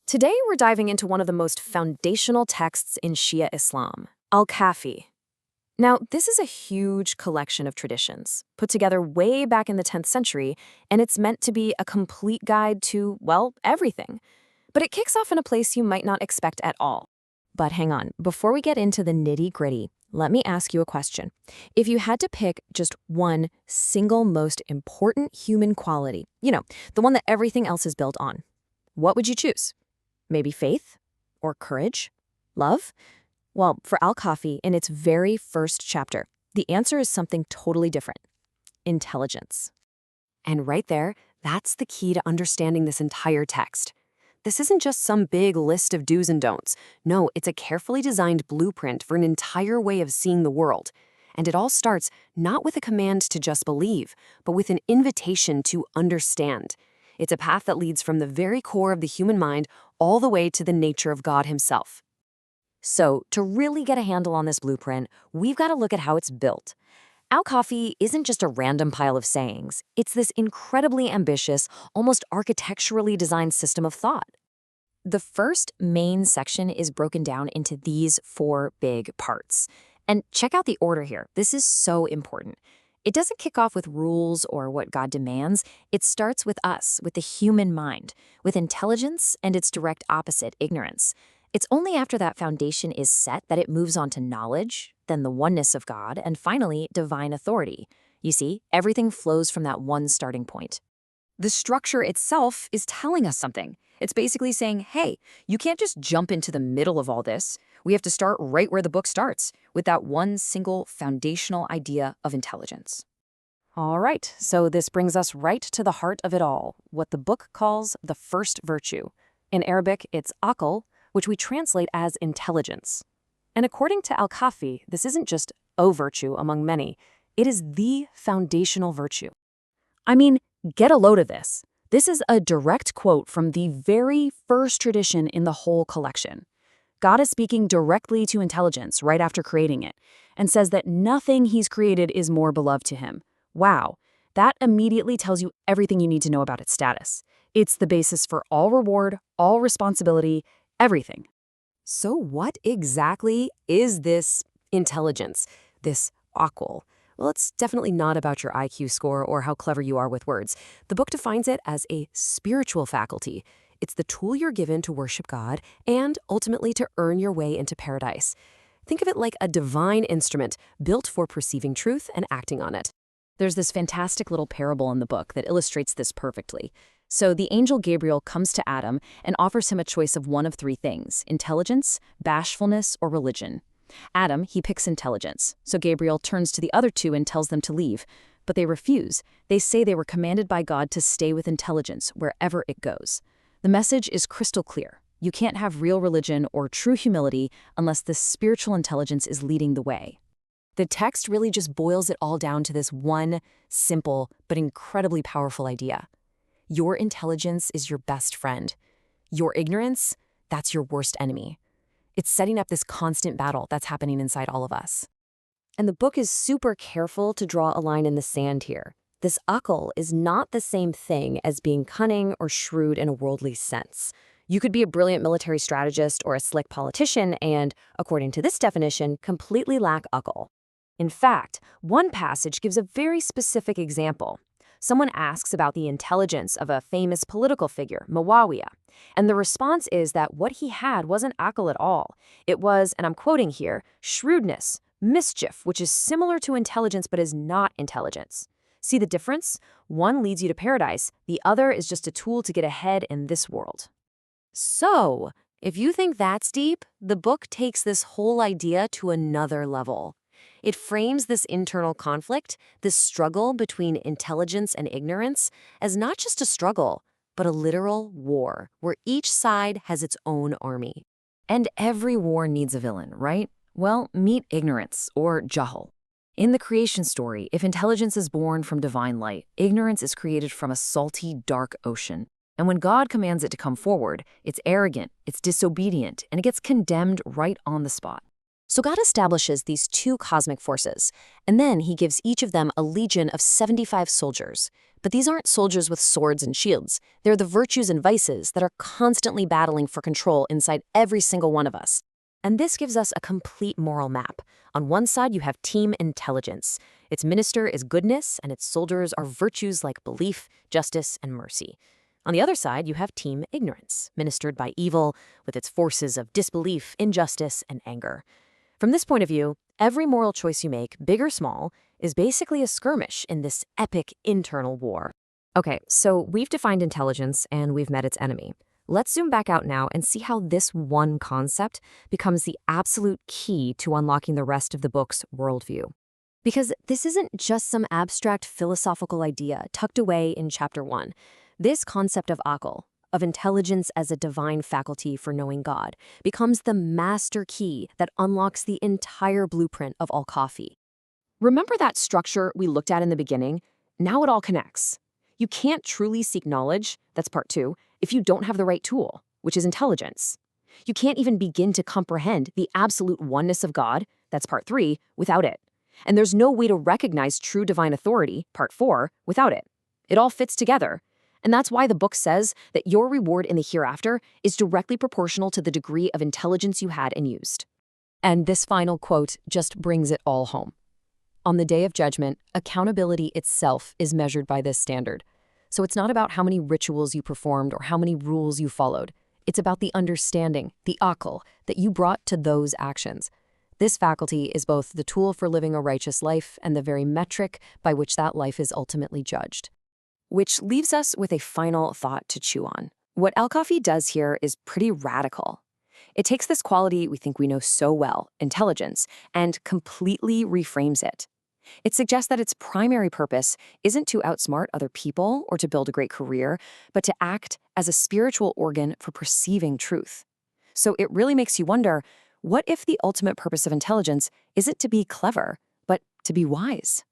Today, we're diving into one of the most foundational texts in Shia Islam, Al-Kafi. Now, this is a huge collection of traditions, put together way back in the 10th century, and it's meant to be a complete guide to, well, everything. But it kicks off in a place you might not expect at all. But hang on, before we get into the nitty-gritty, let me ask you a question. If you had to pick just one single most important human quality, the one that everything else is built on, what would you choose? Maybe faith? Or courage? Love? Well, for Al-Kafi, in its very first chapter, the answer is something totally different. Intelligence. And right there, that's the key to understanding this entire text. This isn't just some big list of do's and don'ts. No, it's a carefully designed blueprint for an entire way of seeing the world. And it all starts not with a command to just believe, but with an invitation to understand. It's a path that leads from the very core of the human mind all the way to the nature of God himself. So, to really get a handle on this blueprint, we've got to look at how it's built. Al-Kafi isn't just a random pile of sayings. It's this incredibly ambitious, almost architecturally designed system of thought. The first main section is broken down into these 4 big parts. And check out the order here. This is so important. It doesn't kick off with rules or what God demands. It starts with us, with the human mind, with intelligence and its direct opposite, ignorance. It's only after that foundation is set that it moves on to knowledge, then the oneness of God, and finally, divine authority. You see, everything flows from that one starting point. The structure itself is telling us something. It's basically saying, hey, you can't just jump into the middle of all this. We have to start right where the book starts, with that one single foundational idea of intelligence. All right, so this brings us right to the heart of it all, what the book calls the first virtue. In Arabic, it's aql, which we translate as intelligence. And according to Al-Kafi, this isn't just a virtue among many. It is the foundational virtue. I mean, get a load of this. This is a direct quote from the very first tradition in the whole collection. God is speaking directly to intelligence right after creating it, and says that nothing he's created is more beloved to him. Wow, that immediately tells you everything you need to know about its status. It's the basis for all reward, all responsibility, everything. So what exactly is this intelligence, this aql? Well, it's definitely not about your IQ score or how clever you are with words. The book defines it as a spiritual faculty. It's the tool you're given to worship God and ultimately to earn your way into paradise. Think of it like a divine instrument built for perceiving truth and acting on it. There's this fantastic little parable in the book that illustrates this perfectly. So the angel Gabriel comes to Adam and offers him a choice of one of 3 things: intelligence, bashfulness, or religion. Adam, he picks intelligence, so Gabriel turns to the other 2 and tells them to leave. But they refuse. They say they were commanded by God to stay with intelligence wherever it goes. The message is crystal clear. You can't have real religion or true humility unless this spiritual intelligence is leading the way. The text really just boils it all down to this one simple but incredibly powerful idea. Your intelligence is your best friend. Your ignorance, that's your worst enemy. It's setting up this constant battle that's happening inside all of us. And the book is super careful to draw a line in the sand here. This aql is not the same thing as being cunning or shrewd in a worldly sense. You could be a brilliant military strategist or a slick politician and, according to this definition, completely lack aql. In fact, one passage gives a very specific example. Someone asks about the intelligence of a famous political figure, Muawiyah, and the response is that what he had wasn't aql at all. It was, and I'm quoting here, shrewdness, mischief, which is similar to intelligence but is not intelligence. See the difference? One leads you to paradise, the other is just a tool to get ahead in this world. So, if you think that's deep, the book takes this whole idea to another level. It frames this internal conflict, this struggle between intelligence and ignorance, as not just a struggle, but a literal war, where each side has its own army. And every war needs a villain, right? Well, meet ignorance, or jahl. In the creation story, if intelligence is born from divine light, ignorance is created from a salty, dark ocean. And when God commands it to come forward, it's arrogant, it's disobedient, and it gets condemned right on the spot. So God establishes these two cosmic forces, and then he gives each of them a legion of 75 soldiers. But these aren't soldiers with swords and shields. They're the virtues and vices that are constantly battling for control inside every single one of us. And this gives us a complete moral map. On one side, you have team intelligence. Its minister is goodness, and its soldiers are virtues like belief, justice, and mercy. On the other side, you have team ignorance, ministered by evil, with its forces of disbelief, injustice, and anger. From this point of view, every moral choice you make, big or small, is basically a skirmish in this epic internal war. Okay, so we've defined intelligence and we've met its enemy. Let's zoom back out now and see how this one concept becomes the absolute key to unlocking the rest of the book's worldview. Because this isn't just some abstract philosophical idea tucked away in chapter 1. This concept of akal, of intelligence as a divine faculty for knowing God, becomes the master key that unlocks the entire blueprint of al-Kafi. Remember that structure we looked at in the beginning? Now it all connects. You can't truly seek knowledge, that's part 2, if you don't have the right tool, which is intelligence. You can't even begin to comprehend the absolute oneness of God, that's part 3, without it. And there's no way to recognize true divine authority, part 4, without it. It all fits together. And that's why the book says that your reward in the hereafter is directly proportional to the degree of intelligence you had and used. And this final quote just brings it all home. On the day of judgment, accountability itself is measured by this standard. So it's not about how many rituals you performed or how many rules you followed. It's about the understanding, the akal, that you brought to those actions. This faculty is both the tool for living a righteous life and the very metric by which that life is ultimately judged. Which leaves us with a final thought to chew on. What al-Kafi does here is pretty radical. It takes this quality we think we know so well, intelligence, and completely reframes it. It suggests that its primary purpose isn't to outsmart other people or to build a great career, but to act as a spiritual organ for perceiving truth. So it really makes you wonder, what if the ultimate purpose of intelligence isn't to be clever, but to be wise?